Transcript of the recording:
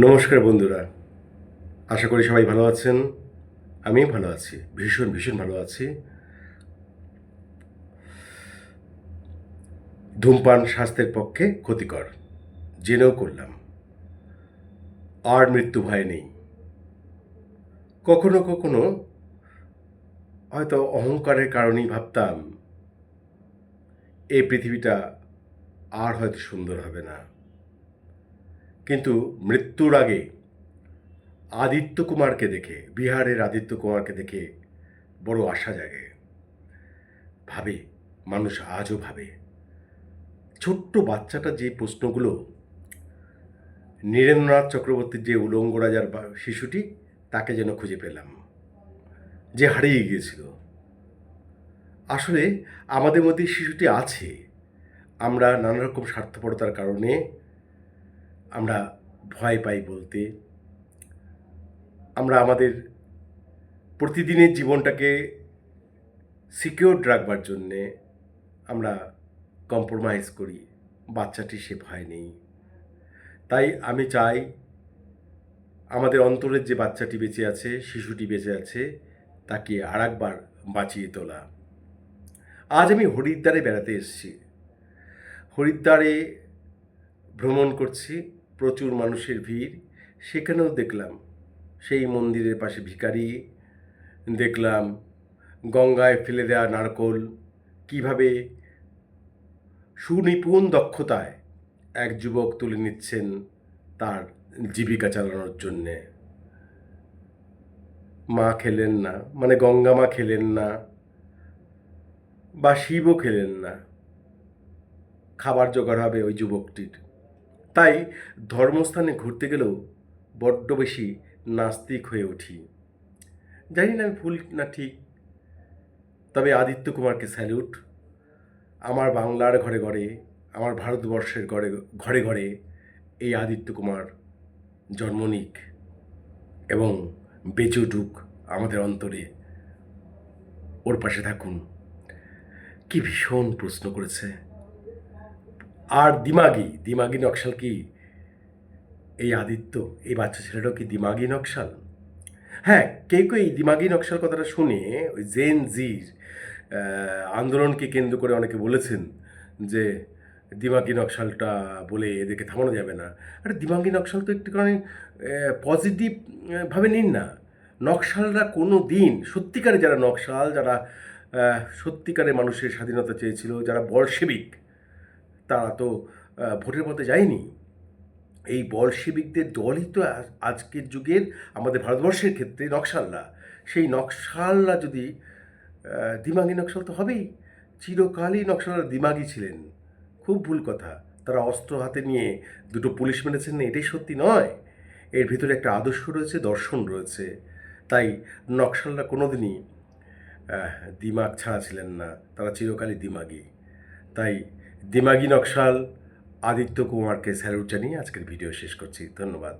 নমস্কার বন্ধুরা, আশা করি সবাই ভালো আছেন। আমি ভালো আছি, ভীষণ ভীষণ ভালো আছি। ধূমপান স্বাস্থ্যের পক্ষে ক্ষতিকর, জেনেও করলাম। আর মৃত্যু ভয় নেই। কখনো কখনো হয়তো অহংকারের কারণেই ভাবতাম এই পৃথিবীটা আর হয়তো সুন্দর হবে না, কিন্তু মৃত্যুর আগে আদিত্য কুমারকে দেখে, বিহারের আদিত্য কুমারকে দেখে বড় আশা জাগে। ভাবে, মানুষ আজও ভাবে। ছোট্ট বাচ্চাটা যে প্রশ্নগুলো, নীরেন্দ্রনাথ চক্রবর্তীর যে উলঙ্গ রাজার শিশুটি, তাকে যেন খুঁজে পেলাম, যে হারিয়ে গিয়েছিল। আসলে আমাদের মধ্যে শিশুটি আছে। আমরা নানা রকম স্বার্থপরতার কারণে আমরা ভয় পাই বলতে। আমরা আমাদের প্রতিদিনের জীবনটাকে সিকিউর রাখবার জন্যে আমরা কম্প্রোমাইজ করি। বাচ্চাটি সে ভয় নেই। তাই আমি চাই আমাদের অন্তরের যে বাচ্চাটি বেঁচে আছে, শিশুটি বেঁচে আছে, তাকে আর একবার বাঁচিয়ে তোলা। আজ আমি হরিদ্বারে বেড়াতে এসেছি। হরিদ্বারে ভ্রমণ করছি, প্রচুর মানুষের ভিড়। সেখানেও দেখলাম সেই মন্দিরের পাশে ভিখারি, দেখলাম গঙ্গায় ফেলে দেওয়া নারকোল কীভাবে সুনিপুণ দক্ষতায় এক যুবক তুলে নিচ্ছেন তার জীবিকা চালানোর জন্যে। মা খেলেন না, মানে গঙ্গা মা খেলেন না, বা শিবও খেলেন না, খাবার জোগাড় হবে ওই যুবকটির। তাই ধর্মস্থানে ঘুরতে গেলেও বড্ড বেশি নাস্তিক হয়ে উঠি। জানি না আমি ভুল না ঠিক, তবে আদিত্য কুমারকে স্যালুট। আমার বাংলার ঘরে ঘরে, আমার ভারতবর্ষের ঘরে ঘরে ঘরে এই আদিত্য কুমার জন্ম নিক এবং বেঁচে উঠুক আমাদের অন্তরে। ওর পাশে থাকুন। কি ভীষণ প্রশ্ন করেছে। আর দিমাগি নকশাল কি এই আদিত্য, এই বাচ্চা ছেলেটাও কি দিমাগি নকশাল? হ্যাঁ, কেউ কেউ এই দিমাগি নকশাল কথাটা শুনে ওই জেন জির আন্দোলনকে কেন্দ্র করে অনেকে বলেছেন যে দিমাগি নকশালটা বলে এদেরকে থামানো যাবে না। আরে দিমাগি নকশাল তো একটুখানি পজিটিভ ভাবে নিন না। নকশালরা কোনো দিন, সত্যিকারে যারা নকশাল, যারা সত্যিকারে মানুষের স্বাধীনতা চেয়েছিল, যারা বলশেবিক, তারা তো ভোটের পথে যায়নি। এই বলশেবিকদের দলই তো আজকের যুগের আমাদের ভারতবর্ষের ক্ষেত্রে নকশালরা। সেই নকশালরা যদি দিমাগি নকশাল তো হবেই। চিরকালই নকশালরা দিমাগি ছিলেন। খুব ভুল কথা। তারা অস্ত্র হাতে নিয়ে দুটো পুলিশ মেরেছেন না, এটাই সত্যি নয়। এর ভিতরে একটা আদর্শ রয়েছে, দর্শন রয়েছে। তাই নকশালরা কোনোদিনই দিমাগ ছাড়া ছিলেন না, তারা চিরকালই দিমাগি। তাই দিমাগি নকশাল আদিত্য কুমারকে স্যালুট জানিয়ে আজকের ভিডিও শেষ করছি। ধন্যবাদ।